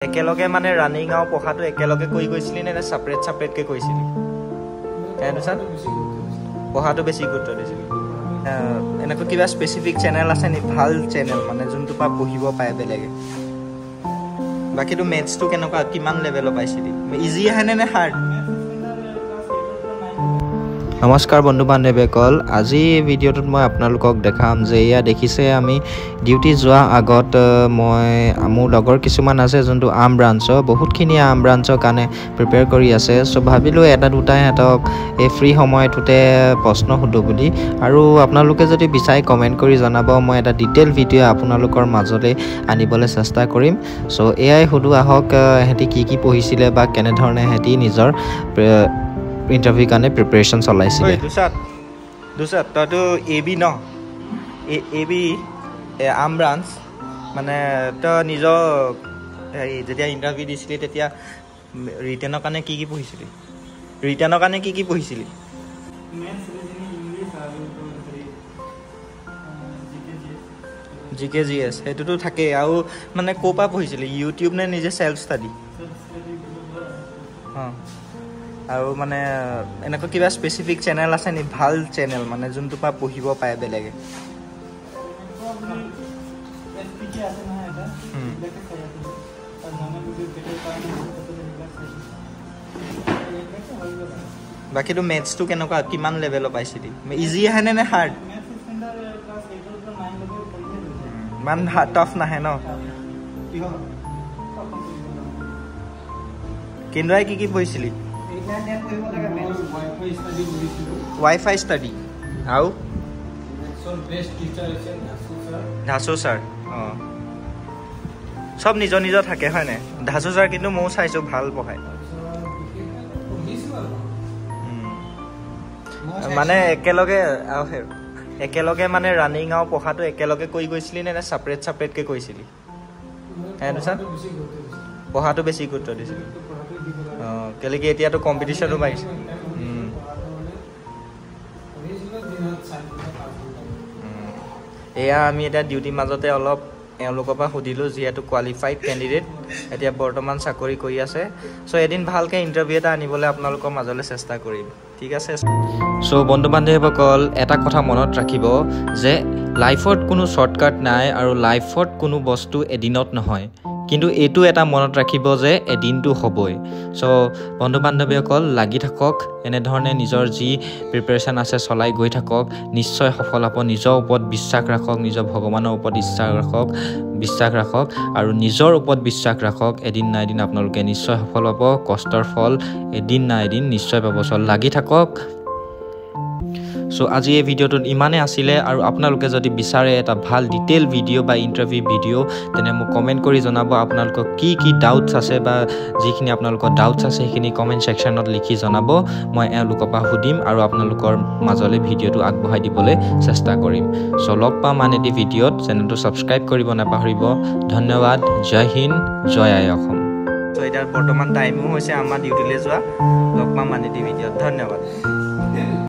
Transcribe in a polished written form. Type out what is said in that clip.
একেলগে মানে ৰানিং আৰু পঢ়াটো একেলগে কৰি গৈছিলি নে সেপাৰেট সেপাৰেটকে কৰিছিলি এনুসাৰ পঢ়াটো বেছি গুৰুত্ব দিছিলি এনেকৈ কিবা স্পেচিফিক চেনেল আছে নি ভাল চেনেল মানে যোনটো পা পঢ়িব পায় বেলেগে বাকিটো মেথছটো কেনেকুৱা কিমান লেভেলৰ পাইছিলি ইজি আহে নে হাৰ্ড নমস্কাৰ বন্ধু বান্ধৱীসকল আজি ভিডিঅ'টোত মই আপোনালোকক দেখাম যে এয়া দেখিছে আমি ডিউটি যোৱা আগত মই মোৰ লগৰ কিছুমান আছে যোনটো আৰ্ম ব্ৰাঞ্চৰ বহুতখিনি আৰ্ম ব্ৰাঞ্চৰ কাৰণে প্ৰিপেয়াৰ কৰি আছে সো ভাবিলো এটা দুটা হেতক এই ফ্ৰী সময়টোতে প্ৰশ্ন সুধো বুলি আৰু আপোনালোকে যদি বিচাই কমেন্ট কৰি জনাব মই এটা ডিটেইল ভিডিঅ' আপোনালোকৰ মাজলৈ আনিবলৈ চেষ্টা কৰিম সো এআই সুধো আহক হেতি কি পঢ়িছিলে বা কেনে ধৰণে হেতি নিজৰ ইন্টাৰভিউ কাৰণে প্ৰিপাৰেচন চলাইছিল দুসাত তটো এবি ন এবি আৰ্ম ব্ৰাঞ্চ মানে তো নিজৰ যেতিয়া ইন্টাৰভিউ দিছিলি তেতিয়া ৰিটেনৰ কাৰণে কি পঢ়িছিলি ৰিটেনৰ কাৰণে কি পঢ়িছিলি জিকে জিএস হেতুটো থাকে আৰু মানে কোপা পঢ়িছিলি ইউটিউব নে নিজে সেলফ ষ্টাডি আৰু মানে এনেকৈ কিবা স্পেচিফিক চেনেল আছে নি ভাল চেনেল মানে যোনটো পা পঢ়িব পায় বেলেগে বাকিটো মেথছটো কেনেকুৱা কিমান লেভেলৰ পাইছিলি ইজি আহে নে হাৰ্ড মান টাফ নাহে ন কেন্দ্ৰাই কি পঢ়িছিলি Wi-Fi study. How? Best teacher is Dhasu sir. সব নিজৰ নিজৰ থাকে হয় না ধাসু স্যাৰ কিন্তু মও চাইছো ভাল পঢ়ায় মানে একেলগে মানে ৰানিং আৰু পঢ়াটো একেলগে কৰি গৈছিলি নে সেপাৰেট সেপাৰেটকে কৰিছিলি এনুসাৰ পঢ়াটো বেছি গুৰুত্ব দিছিলি কেলে কি এতিয়াটো কম্পিটিশনো পাইছে এয়া আমি এটা ডিউটি মাজতে অলপ এওঁলোকৰ পৰা সুধিলো যিহেতু কোৱালিফাইড ক্যান্ডিডেট এতিয়া বৰ্তমান চাকৰি কৰি আছে সো এদিন ভালকে ইন্টাৰভিউ এটা আনিবলৈ আপোনালোকৰ মাজলৈ চেষ্টা কৰিম ঠিক আছে সো বন্ধু বান্ধৱীসকল এটা কথা মনত ৰাখিব যে লাইফত কোনো শৰ্টকাট নাই আৰু লাইফত কোনো বস্তু এদিনত নহয় কিন্তু এটো এটা মনত ৰাখিব যে এদিনটো হ'বই সো বন্ধু বান্ধৱীসকল লাগি থাকক এনে ধৰণে নিজৰ যি প্ৰিপাৰেচন আছে চলাই গৈ থাকক নিশ্চয় সফল হ'ব নিজৰ ওপৰত বিশ্বাস ৰাখক নিজৰ ভগৱানৰ ওপৰত বিশ্বাস ৰাখক আৰু নিজৰ ওপৰত বিশ্বাস ৰাখক এদিন না এদিন আপোনালোকে নিশ্চয় সফল হ'ব কষ্টৰ ফল এদিন না এদিন নিশ্চয় পাব সো লাগি থাকক সো আজি এই ভিডিঅ'টোত ইমানে আছিলে আৰু আপোনালোকে যদি বিচাৰে এটা ভাল ডিটেইল ভিডিঅ' বা ইন্টাৰভিউ ভিডিঅ' তেনে মোক কমেন্ট কৰি জনাব আপোনালোকৰ কি ডাউটছ আছে বা যিখিনি আপোনালোকৰ ডাউটছ আছে সেইখিনি কমেন্ট সেকশনত লিখি জনাব মই এওঁলোকৰ পৰা সুধিম আৰু আপোনালোকৰ মাজলৈ ভিডিঅ'টো আগবঢ়াই দিবলৈ চেষ্টা কৰিম সো লগ পাম আন এটি ভিডিঅ'ত চেনেলটো সাবস্ক্ৰাইব কৰিব নাপাহৰিব ধন্যবাদ জয় হিন্দ জয় আই অসম সো এটা বৰ্তমান টাইমো হৈছে আমাৰ ডিউটিলৈ যোৱা লগ পাম আন এটি ভিডিঅ'ত ধন্যবাদ